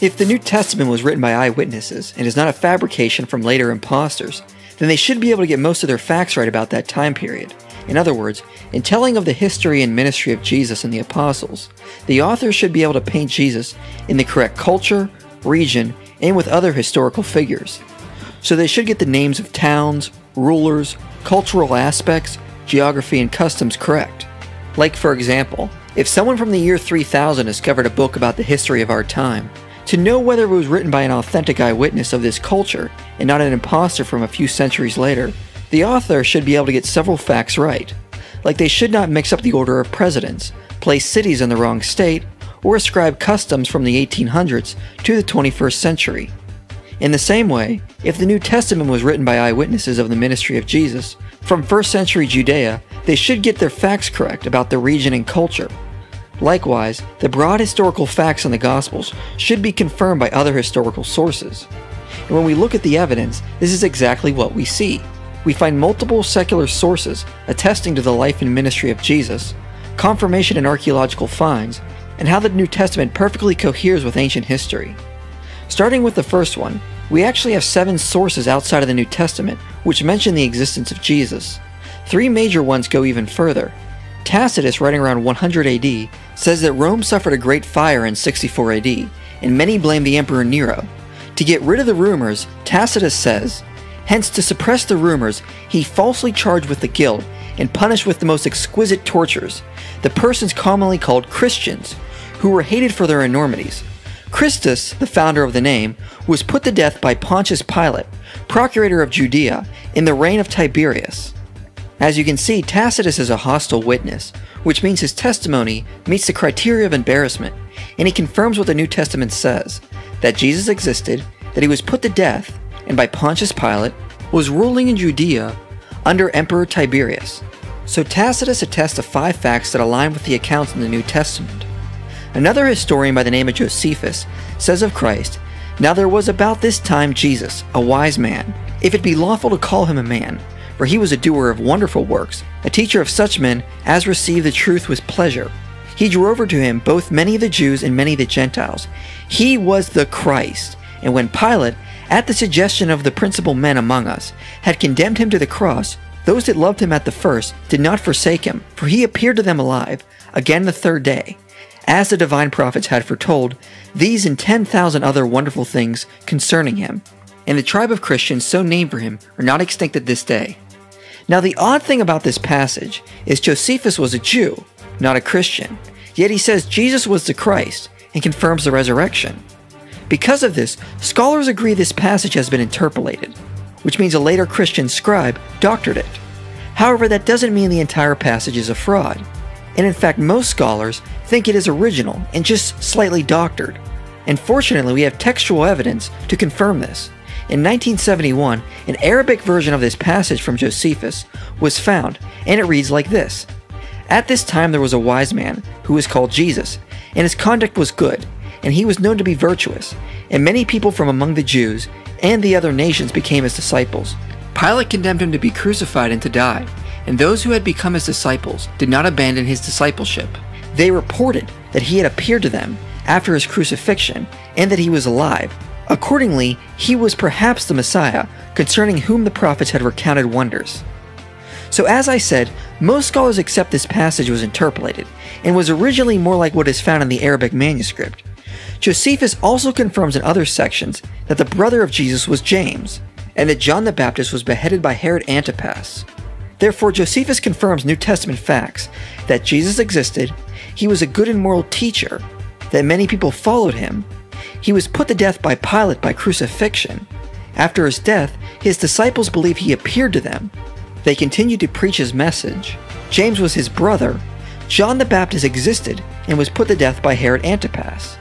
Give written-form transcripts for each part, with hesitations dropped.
If the New Testament was written by eyewitnesses and is not a fabrication from later imposters, then they should be able to get most of their facts right about that time period. In other words, in telling of the history and ministry of Jesus and the apostles, the author should be able to paint Jesus in the correct culture, region, and with other historical figures. So they should get the names of towns, rulers, cultural aspects, geography, and customs correct. Like, for example, if someone from the year 3000 discovered a book about the history of our time, to know whether it was written by an authentic eyewitness of this culture and not an imposter from a few centuries later, the author should be able to get several facts right. Like, they should not mix up the order of presidents, place cities in the wrong state, or ascribe customs from the 1800s to the 21st century. In the same way, if the New Testament was written by eyewitnesses of the ministry of Jesus from 1st century Judea, they should get their facts correct about the region and culture. Likewise, the broad historical facts in the Gospels should be confirmed by other historical sources. And when we look at the evidence, this is exactly what we see. We find multiple secular sources attesting to the life and ministry of Jesus, confirmation in archaeological finds, and how the New Testament perfectly coheres with ancient history. Starting with the first one, we actually have 7 sources outside of the New Testament which mention the existence of Jesus. 3 major ones go even further. Tacitus, writing around 100 AD, says that Rome suffered a great fire in 64 AD, and many blame the Emperor Nero. To get rid of the rumors, Tacitus says, "Hence to suppress the rumors, he falsely charged with the guilt, and punished with the most exquisite tortures, the persons commonly called Christians, who were hated for their enormities. Christus, the founder of the name, was put to death by Pontius Pilate, procurator of Judea, in the reign of Tiberius." As you can see, Tacitus is a hostile witness, which means his testimony meets the criteria of embarrassment, and he confirms what the New Testament says, that Jesus existed, that he was put to death, and by Pontius Pilate, was ruling in Judea under Emperor Tiberius. So Tacitus attests to 5 facts that align with the accounts in the New Testament. Another historian by the name of Josephus says of Christ, "Now there was about this time Jesus, a wise man, if it be lawful to call him a man, for he was a doer of wonderful works, a teacher of such men as receive the truth with pleasure. He drew over to him both many of the Jews and many of the Gentiles. He was the Christ. And when Pilate, at the suggestion of the principal men among us, had condemned him to the cross, those that loved him at the first did not forsake him, for he appeared to them alive, again the 3rd day, as the divine prophets had foretold, these and 10,000 other wonderful things concerning him. And the tribe of Christians so named for him are not extinct at this day." Now the odd thing about this passage is Josephus was a Jew, not a Christian, yet he says Jesus was the Christ and confirms the resurrection. Because of this, scholars agree this passage has been interpolated, which means a later Christian scribe doctored it. However, that doesn't mean the entire passage is a fraud, and in fact most scholars think it is original and just slightly doctored. And fortunately we have textual evidence to confirm this. In 1971, an Arabic version of this passage from Josephus was found, and it reads like this: "At this time there was a wise man, who was called Jesus, and his conduct was good, and he was known to be virtuous, and many people from among the Jews and the other nations became his disciples. Pilate condemned him to be crucified and to die, and those who had become his disciples did not abandon his discipleship. They reported that he had appeared to them after his crucifixion, and that he was alive. Accordingly, he was perhaps the Messiah, concerning whom the prophets had recounted wonders." So as I said, most scholars accept this passage was interpolated, and was originally more like what is found in the Arabic manuscript. Josephus also confirms in other sections that the brother of Jesus was James, and that John the Baptist was beheaded by Herod Antipas. Therefore, Josephus confirms New Testament facts, that Jesus existed, he was a good and moral teacher, that many people followed him, he was put to death by Pilate by crucifixion. After his death, his disciples believe he appeared to them. They continued to preach his message. James was his brother. John the Baptist existed and was put to death by Herod Antipas.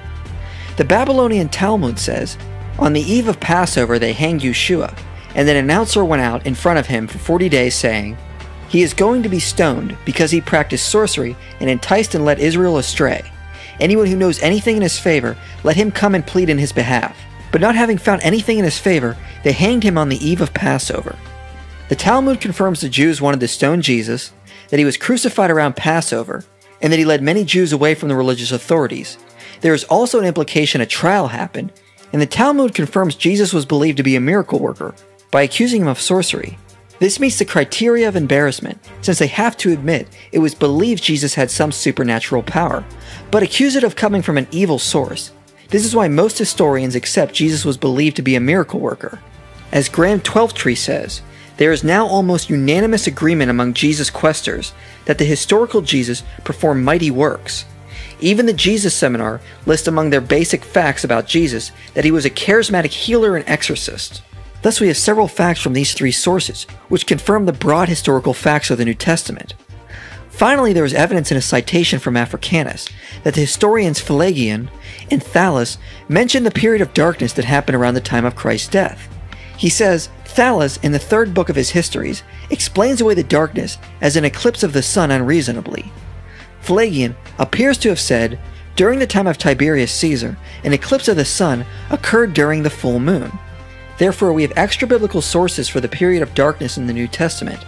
The Babylonian Talmud says, "On the eve of Passover they hanged Yeshua, and an announcer went out in front of him for 40 days saying, 'He is going to be stoned because he practiced sorcery and enticed and led Israel astray. Anyone who knows anything in his favor, let him come and plead in his behalf.' But not having found anything in his favor, they hanged him on the eve of Passover." The Talmud confirms the Jews wanted to stone Jesus, that he was crucified around Passover, and that he led many Jews away from the religious authorities. There is also an implication a trial happened, and the Talmud confirms Jesus was believed to be a miracle worker by accusing him of sorcery. This meets the criteria of embarrassment, since they have to admit it was believed Jesus had some supernatural power, but accuse it of coming from an evil source. This is why most historians accept Jesus was believed to be a miracle worker. As Graham Twelftree says, there is now almost unanimous agreement among Jesus questers that the historical Jesus performed mighty works. Even the Jesus Seminar lists among their basic facts about Jesus that he was a charismatic healer and exorcist. Thus we have several facts from these three sources, which confirm the broad historical facts of the New Testament. Finally, there is evidence in a citation from Africanus that the historians Pelagian and Thales mention the period of darkness that happened around the time of Christ's death. He says, Thales, in the third book of his Histories, explains away the darkness as an eclipse of the sun unreasonably. Pelagian appears to have said, during the time of Tiberius Caesar, an eclipse of the sun occurred during the full moon. Therefore, we have extra-biblical sources for the period of darkness in the New Testament.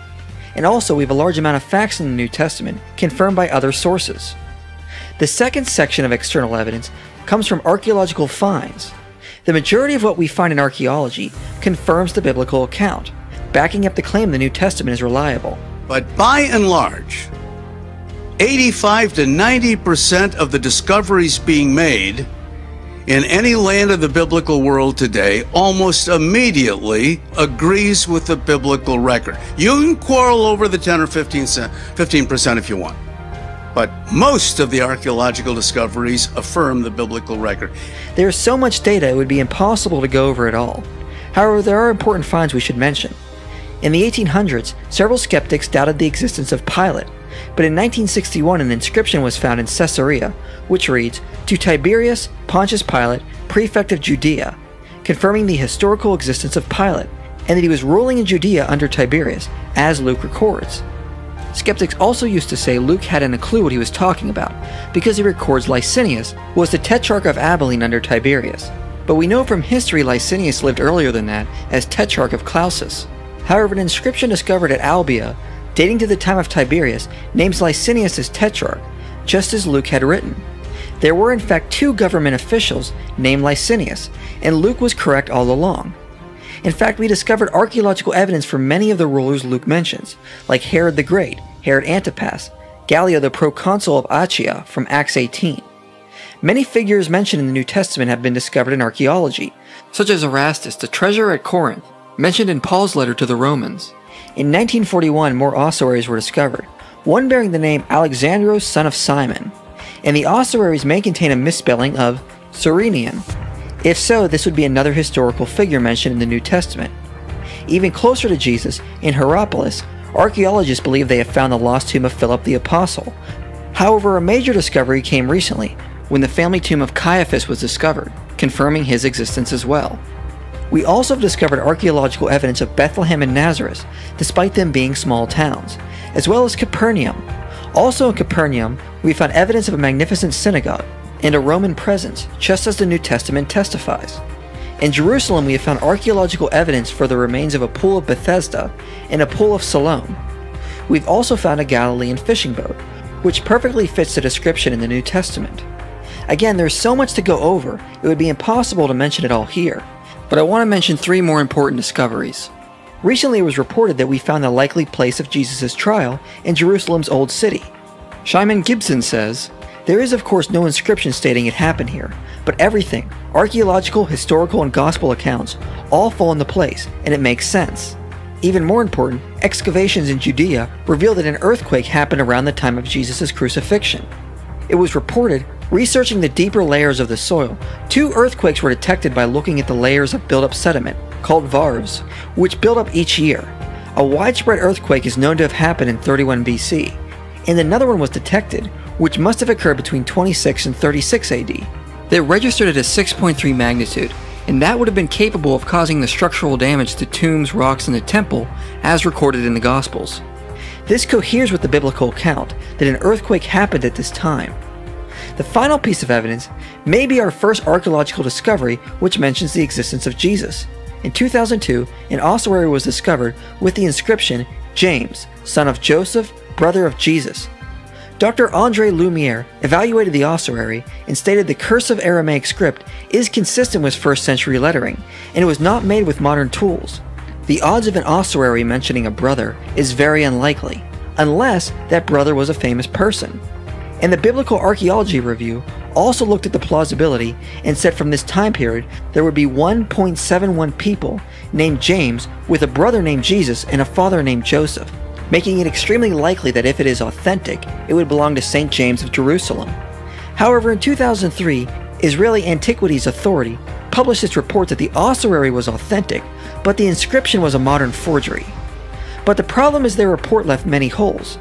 And also, we have a large amount of facts in the New Testament confirmed by other sources. The second section of external evidence comes from archaeological finds. The majority of what we find in archaeology confirms the biblical account, backing up the claim the New Testament is reliable. But by and large, 85 to 90% of the discoveries being made in any land of the biblical world today almost immediately agrees with the biblical record. You can quarrel over the 10 or 15% if you want, but most of the archaeological discoveries affirm the biblical record. There is so much data it would be impossible to go over it all. However, there are important finds we should mention. In the 1800s, several skeptics doubted the existence of Pilate, but in 1961 an inscription was found in Caesarea, which reads, "To Tiberius Pontius Pilate, prefect of Judea," confirming the historical existence of Pilate, and that he was ruling in Judea under Tiberius, as Luke records. Skeptics also used to say Luke hadn't a clue what he was talking about, because he records Licinius was the tetrarch of Abilene under Tiberius. But we know from history Licinius lived earlier than that as tetrarch of Clausus. However, an inscription discovered at Albia, dating to the time of Tiberius, names Licinius as tetrarch, just as Luke had written. There were in fact two government officials named Licinius, and Luke was correct all along. In fact, we discovered archaeological evidence for many of the rulers Luke mentions, like Herod the Great, Herod Antipas, Gallio the proconsul of Achaia from Acts 18. Many figures mentioned in the New Testament have been discovered in archaeology, such as Erastus, the treasurer at Corinth, mentioned in Paul's letter to the Romans. In 1941, more ossuaries were discovered, one bearing the name Alexandros, son of Simon, and the ossuaries may contain a misspelling of Cyrenian. If so, this would be another historical figure mentioned in the New Testament. Even closer to Jesus, in Hierapolis, archaeologists believe they have found the lost tomb of Philip the Apostle. However, a major discovery came recently, when the family tomb of Caiaphas was discovered, confirming his existence as well. We also have discovered archaeological evidence of Bethlehem and Nazareth, despite them being small towns, as well as Capernaum. Also in Capernaum, we found evidence of a magnificent synagogue and a Roman presence, just as the New Testament testifies. In Jerusalem, we have found archaeological evidence for the remains of a pool of Bethesda and a pool of Siloam. We've also found a Galilean fishing boat, which perfectly fits the description in the New Testament. Again, there's so much to go over, it would be impossible to mention it all here, but I want to mention three more important discoveries. Recently it was reported that we found the likely place of Jesus' trial in Jerusalem's Old City. Shyman Gibson says, "There is of course no inscription stating it happened here, but everything, archaeological, historical, and gospel accounts, all fall into place, and it makes sense." Even more important, excavations in Judea reveal that an earthquake happened around the time of Jesus' crucifixion. It was reported, researching the deeper layers of the soil, 2 earthquakes were detected by looking at the layers of built-up sediment, called varves, which build up each year. A widespread earthquake is known to have happened in 31 BC, and another one was detected, which must have occurred between 26 and 36 AD. They registered at a 6.3 magnitude, and that would have been capable of causing the structural damage to tombs, rocks, and the temple, as recorded in the Gospels. This coheres with the biblical account that an earthquake happened at this time. The final piece of evidence may be our first archaeological discovery which mentions the existence of Jesus. In 2002, an ossuary was discovered with the inscription, "James, son of Joseph, brother of Jesus." Dr. André Lumiere evaluated the ossuary and stated the cursive Aramaic script is consistent with 1st century lettering, and it was not made with modern tools. The odds of an ossuary mentioning a brother is very unlikely, unless that brother was a famous person. And the Biblical Archaeology Review also looked at the plausibility and said from this time period there would be 1.71 people named James with a brother named Jesus and a father named Joseph, making it extremely likely that if it is authentic, it would belong to St. James of Jerusalem. However, in 2003, Israeli Antiquities Authority published its report that the ossuary was authentic, but the inscription was a modern forgery. But the problem is their report left many holes.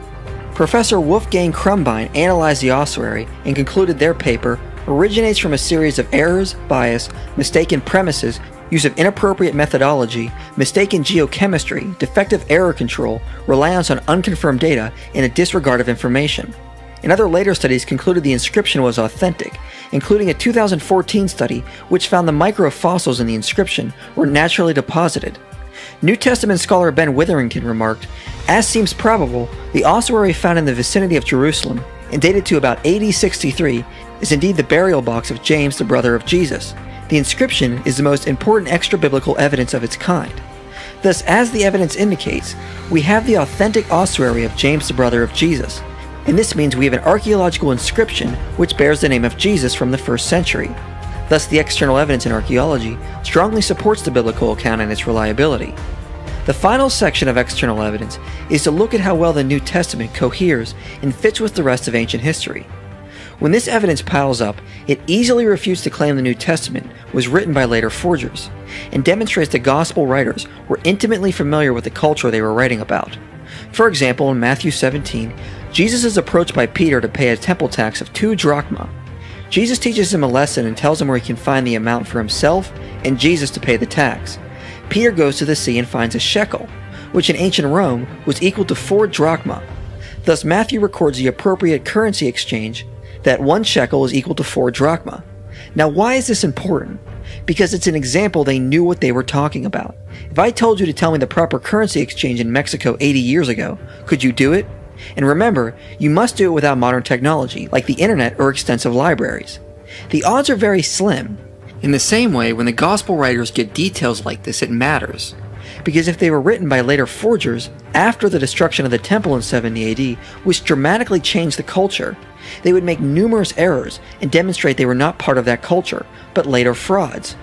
Professor Wolfgang Krumbein analyzed the ossuary and concluded their paper originates from a series of errors, bias, mistaken premises, use of inappropriate methodology, mistaken geochemistry, defective error control, reliance on unconfirmed data, and a disregard of information. And other later studies concluded the inscription was authentic, including a 2014 study which found the microfossils in the inscription were naturally deposited. New Testament scholar Ben Witherington remarked, "As seems probable, the ossuary found in the vicinity of Jerusalem, and dated to about AD 63, is indeed the burial box of James, the brother of Jesus. The inscription is the most important extra-biblical evidence of its kind. Thus, as the evidence indicates, we have the authentic ossuary of James, the brother of Jesus, and this means we have an archaeological inscription which bears the name of Jesus from the 1st century. Thus, the external evidence in archaeology strongly supports the biblical account and its reliability." The final section of external evidence is to look at how well the New Testament coheres and fits with the rest of ancient history. When this evidence piles up, it easily refutes the claim the New Testament was written by later forgers, and demonstrates that Gospel writers were intimately familiar with the culture they were writing about. For example, in Matthew 17, Jesus is approached by Peter to pay a temple tax of 2 drachma. Jesus teaches him a lesson and tells him where he can find the amount for himself and Jesus to pay the tax. Peter goes to the sea and finds a shekel, which in ancient Rome was equal to 4 drachma. Thus Matthew records the appropriate currency exchange, that 1 shekel is equal to 4 drachma. Now why is this important? Because it's an example they knew what they were talking about. If I told you to tell me the proper currency exchange in Mexico 80 years ago, could you do it? And remember, you must do it without modern technology, like the internet or extensive libraries. The odds are very slim. In the same way, when the Gospel writers get details like this, it matters. Because if they were written by later forgers, after the destruction of the temple in 70 AD, which dramatically changed the culture, they would make numerous errors and demonstrate they were not part of that culture, but later frauds.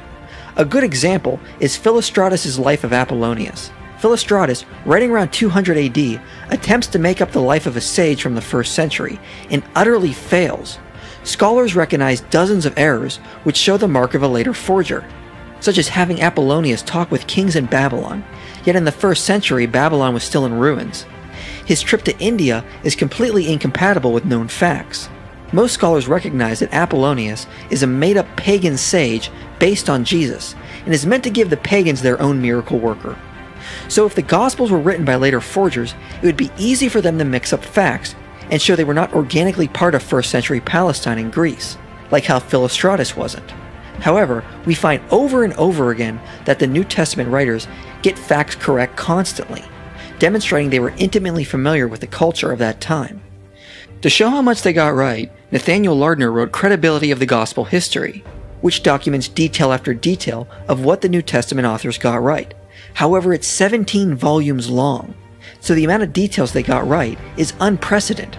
A good example is Philostratus' Life of Apollonius. Philostratus, writing around 200 AD, attempts to make up the life of a sage from the 1st century, and utterly fails. Scholars recognize dozens of errors which show the mark of a later forger, such as having Apollonius talk with kings in Babylon, yet in the 1st century Babylon was still in ruins. His trip to India is completely incompatible with known facts. Most scholars recognize that Apollonius is a made-up pagan sage based on Jesus, and is meant to give the pagans their own miracle worker. So if the Gospels were written by later forgers, it would be easy for them to mix up facts and show they were not organically part of 1st century Palestine and Greece, like how Philostratus wasn't. However, we find over and over again that the New Testament writers get facts correct constantly, demonstrating they were intimately familiar with the culture of that time. To show how much they got right, Nathaniel Lardner wrote Credibility of the Gospel History, which documents detail after detail of what the New Testament authors got right. However, it's 17 volumes long, so the amount of details they got right is unprecedented.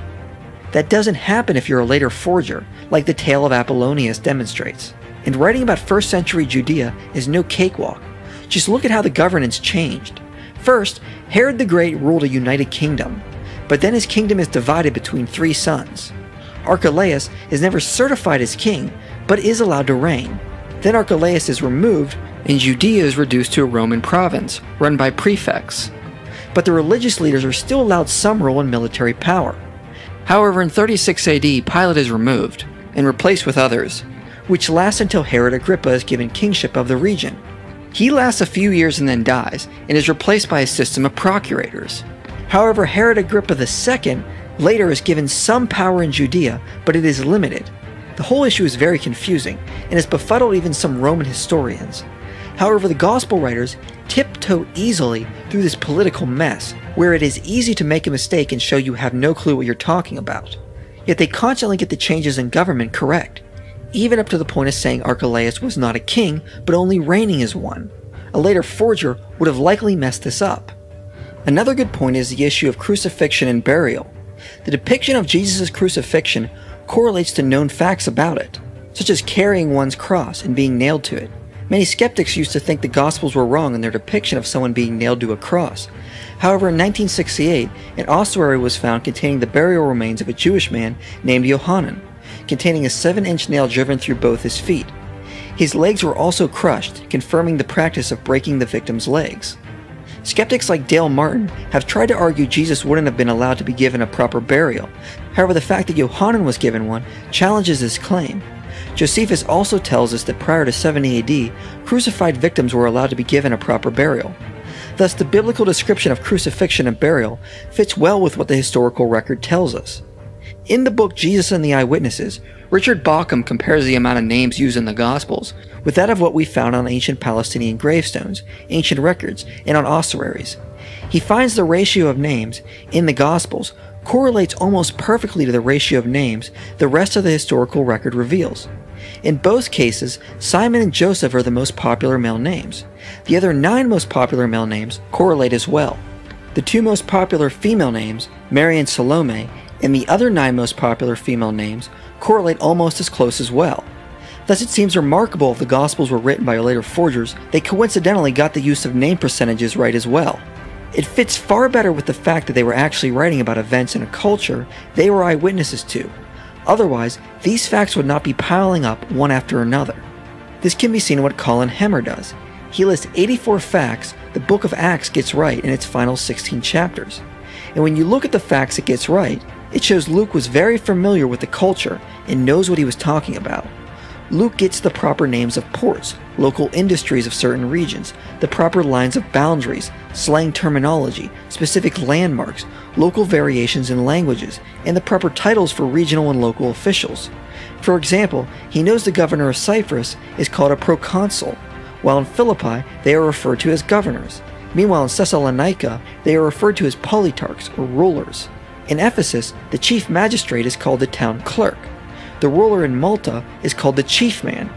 That doesn't happen if you're a later forger, like the tale of Apollonius demonstrates. And writing about 1st century Judea is no cakewalk. Just look at how the governance changed. First, Herod the Great ruled a united kingdom, but then his kingdom is divided between 3 sons. Archelaus is never certified as king, but is allowed to reign. Then Archelaus is removed, and Judea is reduced to a Roman province, run by prefects. But the religious leaders are still allowed some role in military power. However, in 36 AD, Pilate is removed, and replaced with others, which lasts until Herod Agrippa is given kingship of the region. He lasts a few years and then dies, and is replaced by a system of procurators. However, Herod Agrippa II later is given some power in Judea, but it is limited. The whole issue is very confusing, and has befuddled even some Roman historians. However, the Gospel writers tiptoe easily through this political mess, where it is easy to make a mistake and show you have no clue what you're talking about. Yet they constantly get the changes in government correct, even up to the point of saying Archelaus was not a king, but only reigning as one. A later forger would have likely messed this up. Another good point is the issue of crucifixion and burial. The depiction of Jesus' crucifixion correlates to known facts about it, such as carrying one's cross and being nailed to it. Many skeptics used to think the Gospels were wrong in their depiction of someone being nailed to a cross. However, in 1968, an ossuary was found containing the burial remains of a Jewish man named Yohanan, containing a 7-inch nail driven through both his feet. His legs were also crushed, confirming the practice of breaking the victim's legs. Skeptics like Dale Martin have tried to argue Jesus wouldn't have been allowed to be given a proper burial. However, the fact that Yohanan was given one challenges this claim. Josephus also tells us that prior to 70 AD, crucified victims were allowed to be given a proper burial. Thus, the biblical description of crucifixion and burial fits well with what the historical record tells us. In the book Jesus and the Eyewitnesses, Richard Bauckham compares the amount of names used in the Gospels with that of what we found on ancient Palestinian gravestones, ancient records, and on ossuaries. He finds the ratio of names in the Gospels correlates almost perfectly to the ratio of names the rest of the historical record reveals. In both cases, Simon and Joseph are the most popular male names. The other 9 most popular male names correlate as well. The 2 most popular female names, Mary and Salome, and the other 9 most popular female names correlate almost as close as well. Thus it seems remarkable if the Gospels were written by later forgers, they coincidentally got the use of name percentages right as well. It fits far better with the fact that they were actually writing about events in a culture they were eyewitnesses to. Otherwise, these facts would not be piling up one after another. This can be seen in what Colin Hemmer does. He lists 84 facts the book of Acts gets right in its final 16 chapters. And when you look at the facts it gets right, it shows Luke was very familiar with the culture and knows what he was talking about. Luke gets the proper names of ports, local industries of certain regions, the proper lines of boundaries, slang terminology, specific landmarks, local variations in languages, and the proper titles for regional and local officials. For example, he knows the governor of Cyprus is called a proconsul, while in Philippi they are referred to as governors. Meanwhile in Thessalonica they are referred to as politarchs or rulers. In Ephesus, the chief magistrate is called the town clerk. The ruler in Malta is called the chief man.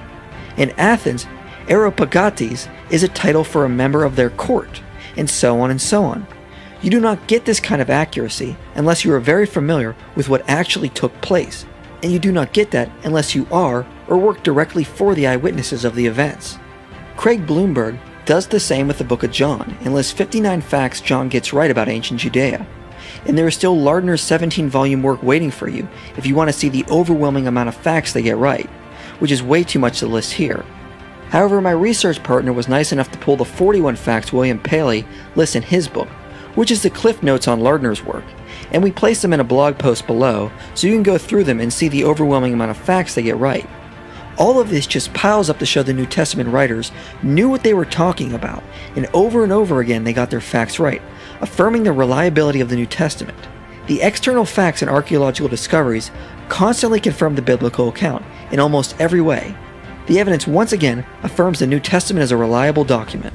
In Athens, Areopagites is a title for a member of their court, and so on and so on. You do not get this kind of accuracy unless you are very familiar with what actually took place, and you do not get that unless you are or work directly for the eyewitnesses of the events. Craig Bloomberg does the same with the book of John and lists 59 facts John gets right about ancient Judea. And there is still Lardner's 17-volume work waiting for you if you want to see the overwhelming amount of facts they get right, which is way too much to list here. However, my research partner was nice enough to pull the 41 facts William Paley lists in his book, which is the cliff notes on Lardner's work, and we place them in a blog post below so you can go through them and see the overwhelming amount of facts they get right. All of this just piles up to show the New Testament writers knew what they were talking about, and over again they got their facts right, affirming the reliability of the New Testament. The external facts and archaeological discoveries constantly confirm the biblical account in almost every way. The evidence once again affirms the New Testament as a reliable document.